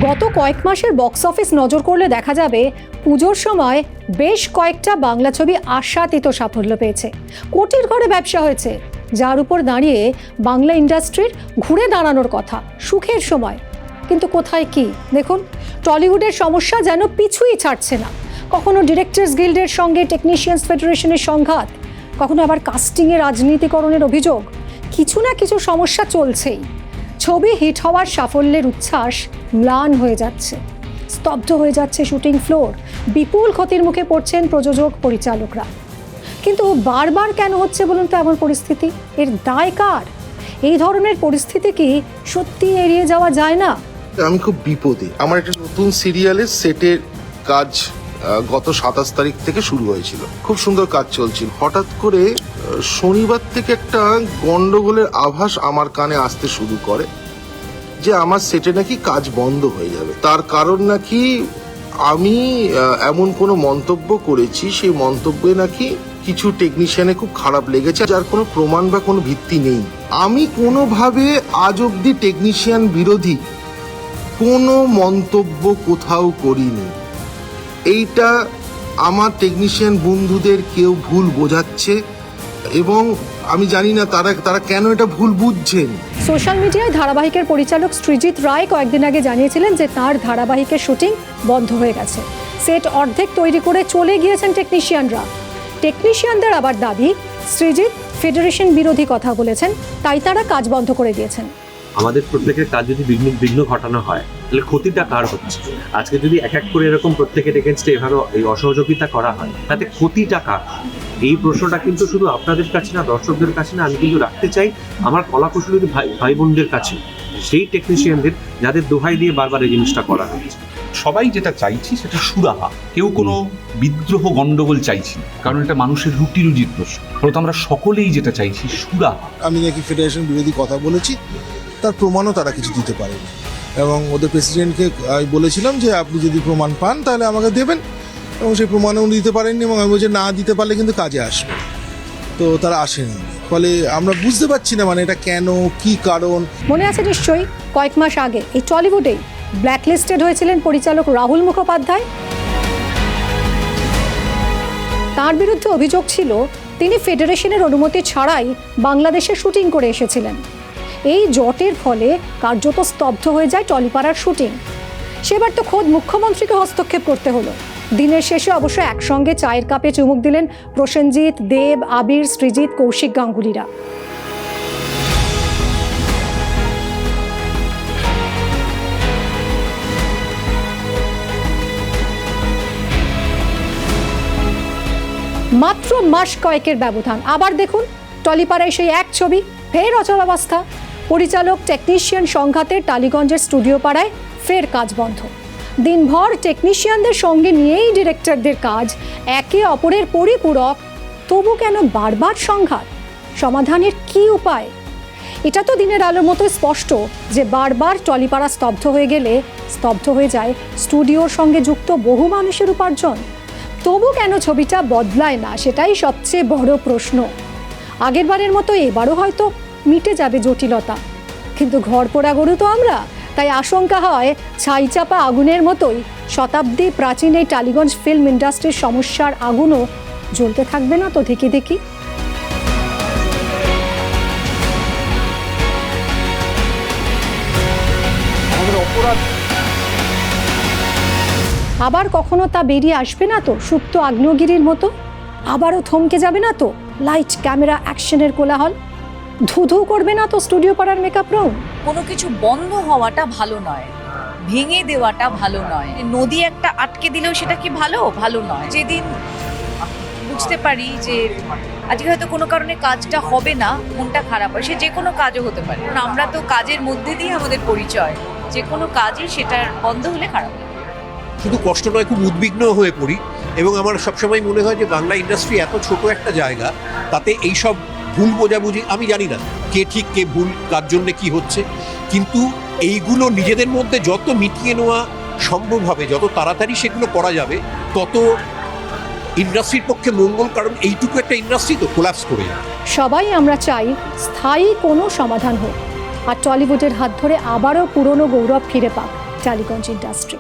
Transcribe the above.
গত কয়েক মাসের বক্স অফিস নজর করলে দেখা যাবে পুজোর সময় বেশ কয়েকটা বাংলা ছবি আশাতীত সাফল্য পেয়েছে। কোটির ঘরে ব্যবসা হয়েছে, যার উপর দাঁড়িয়ে বাংলা ইন্ডাস্ট্রির ঘুরে দাঁড়ানোর কথা সুখের সময়। কিন্তু কোথায় কি দেখুন, টলিউডের সমস্যা যেন পিছুই ছাড়ছে না। কখনো ডিরেক্টরস গিল্ডের সঙ্গে টেকনিশিয়ানস ফেডারেশনের সংঘাত, কখনো আবার কাস্টিংয়ে রাজনীতিকরণের অভিযোগ। কিছু না কিছু সমস্যা চলছেই। ছবি হিট হওয়ার সাফল্যের উচ্ছ্বাস ম্লান হয়ে যাচ্ছে, স্তব্ধ হয়ে যাচ্ছে শুটিং ফ্লোর, বিপুল ক্ষতির মুখে পড়ছেন প্রযোজক পরিচালকরা। কিন্তু বারবার কেন হচ্ছে বলুন তো এমন পরিস্থিতি? এর দায় কার? এই ধরনের পরিস্থিতি কি সত্যি এড়িয়ে যাওয়া যায় না? আমি খুব বিপদে। আমার একটা নতুন সিরিয়ালের সেটের কাজ গত 27 তারিখ থেকে শুরু হয়েছিল, খুব সুন্দর কাজ চলছিল। হঠাৎ করে শনিবার থেকে একটা গন্ডগোলের আভাস আমার কানে আসতে শুরু করে যে আমার সেটে নাকি কাজ বন্ধ হয়ে যাবে। তার কারণ নাকি আমি এমন কোনো মন্তব্য করেছি, সেই মন্তব্যে নাকি কিছু টেকনিশিয়ানে খুব খারাপ লেগেছে, যার কোনো প্রমাণ বা কোনো ভিত্তি নেই। আমি কোনোভাবে আজ অব্দি টেকনিশিয়ান বিরোধী কোনো মন্তব্য কোথাও করিনি। এইটা আমার টেকনিশিয়ান বন্ধুদের কেউ ভুল বোঝাচ্ছে এবং আমি জানি না তারা কেন এটা ভুল বুঝছেন। সোশ্যাল মিডিয়ায় ধারাবাহিকের পরিচালক সৃজিত রায় কয়েকদিন আগে জানিয়েছিলেন যে তার ধারাবাহিকের শুটিং বন্ধ হয়ে গেছে। সেট অর্ধেক তৈরি করে চলে গিয়েছেন টেকনিশিয়ানরা। টেকনিশিয়ানদের আবার দাবি সৃজিত ফেডারেশন বিরোধী কথা বলেছেন, তাই তারা কাজ বন্ধ করে দিয়েছেন। আমাদের প্রত্যেকের কাজ যদি বিঘ্ন ঘটানো হয়, তাহলে ক্ষতিটা কার হচ্ছে? আজকে যদি এক এক করে এরকম প্রত্যেকের এগেনস্টে এভাবে এই অসহযোগিতা করা হয়, তাতে ক্ষতিটা কার? এই প্রশ্নটা কিন্তু শুধু আপনাদের কাছে না, দর্শকদের কাছে না, আমি কিন্তু রাখতে চাই আমার কলাকুশলী ভাই বোনদের কাছে, সেই টেকনিশিয়ানদের যাদের দোহাই দিয়ে বারবার এই জিনিসটা করা হচ্ছে। সবাই যেটা চাইছি সেটা সুরাহা, কেউ কোনো বিদ্রোহ গন্ডগোল চাইছি না, কারণ এটা মানুষের রুটির প্রশ্ন। ফলত আমরা সকলেই যেটা চাইছি সুরাহা। আমি নাকি ফেডারেশন বিরোধী কথা বলেছি, তার প্রমাণও তারা কিছু দিতে পারেনি। এবং ওদের প্রেসিডেন্টকে আমি বলেছিলাম যে আপনি যদি প্রমাণ পান তাহলে আমাকে দেবেন, এবং সেই প্রমাণও দিতে পারেননি। এবং আমি বলছি না দিতে পারলে কিন্তু কাজে আসবে, তো তারা আসেনি। ফলে আমরা বুঝতে পারছি না মানে এটা কেন, কি কারণ। মনে আছে নিশ্চয়ই কয়েক মাস আগে এই টলিউডেই ব্ল্যাকলিস্টেড হয়েছিলেন পরিচালক রাহুল মুখোপাধ্যায়। তার বিরুদ্ধে অভিযোগ ছিল তিনি ফেডারেশনের অনুমতি ছাড়াই বাংলাদেশে শুটিং করে এসেছিলেন। এই জটের ফলে কার্যত স্তব্ধ হয়ে যায় টলিপাড়ার শুটিং। সেবার তো খোদ মুখ্যমন্ত্রীকে হস্তক্ষেপ করতে হলো। দিনের শেষে অবশ্য একসঙ্গে চায়ের কাপে চুমুক দিলেন প্রসেনজিৎ, দেব, আবির, সৃজিত, কৌশিক গাঙ্গুলিরা। মাত্র মাস কয়েকের ব্যবধান। আবার দেখুন টলিপাড়ায় সেই এক ছবি, ফের অচলাবস্থা। পরিচালক টেকনিশিয়ান সংঘাতের টালিগঞ্জের স্টুডিও পাড়ায় ফের কাজ বন্ধ। দিনভর টেকনিশিয়ানদের সঙ্গে নিয়েই ডিরেক্টরদের কাজ, একে অপরের পরিপূরক, তবু কেন বারবার সংঘাত? সমাধানের কি উপায়? এটা তো দিনের আলোর মতো স্পষ্ট যে বারবার টলিপাড়া স্তব্ধ হয়ে গেলে স্তব্ধ হয়ে যায় স্টুডিওর সঙ্গে যুক্ত বহু মানুষের উপার্জন। তবু কেন ছবিটা বদলায় না, সেটাই সবচেয়ে বড় প্রশ্ন। আগেরবারের মতো এবারও হয়তো মিটে যাবে জটিলতা, কিন্তু ঘর পোড়া গরু তো আমরা, তাই আশঙ্কা হয় ছাই চাপা আগুনের মতোই শতাব্দী প্রাচীন এই টালিগঞ্জ ফিল্ম ইন্ডাস্ট্রির সমস্যার আগুনও জ্বলতে থাকবে না তো দেখি দেখি। আবার কখনো তা বেরিয়ে আসবে না তো সুপ্ত আগ্নেয়গিরির মতো? আবারও থমকে যাবে না তো লাইট, ক্যামেরা, অ্যাকশনের কোলাহল? ধুধু করবে না তো স্টুডিও পাড়ার মেকআপ রুম? কোনো কিছু বন্ধ হওয়াটা ভালো নয়, ভেঙে দেওয়াটা ভালো নয়। নদী একটা আটকে দিলেও সেটা কি ভালো নয়। যেদিন বুঝতে পারি যে আজকে হয়তো কোনো কারণে কাজটা হবে না, মনটা খারাপ হয়, সে যে কোনো কাজও হতে পারে। কারণ আমরা তো কাজের মধ্যে দিয়ে আমাদের পরিচয়, যে কোনো কাজই সেটার বন্ধ হলে খারাপ। শুধু কষ্ট নয়, খুব উদ্বিগ্ন হয়ে পড়ি। এবং আমার সবসময় মনে হয় যে বাংলা ইন্ডাস্ট্রি এত ছোট একটা জায়গা, তাতে এইসব ভুল বোঝাবুঝি, আমি জানি না কে ঠিক কে ভুল, কার জন্যে কি হচ্ছে, কিন্তু এইগুলো নিজেদের মধ্যে যত মিটিয়ে নেওয়া সম্ভব হবে, যত তাড়াতাড়ি সেগুলো করা যাবে, তত ইন্ডাস্ট্রির পক্ষে মঙ্গল। কারণ এইটুকু একটা ইন্ডাস্ট্রি তো কোলাপস করে যাবে। সবাই আমরা চাই স্থায়ী কোনো সমাধান হোক, আর টলিউডের হাত ধরে আবারও পুরনো গৌরব ফিরে পাক। টালিগঞ্জ ইন্ডাস্ট্রি।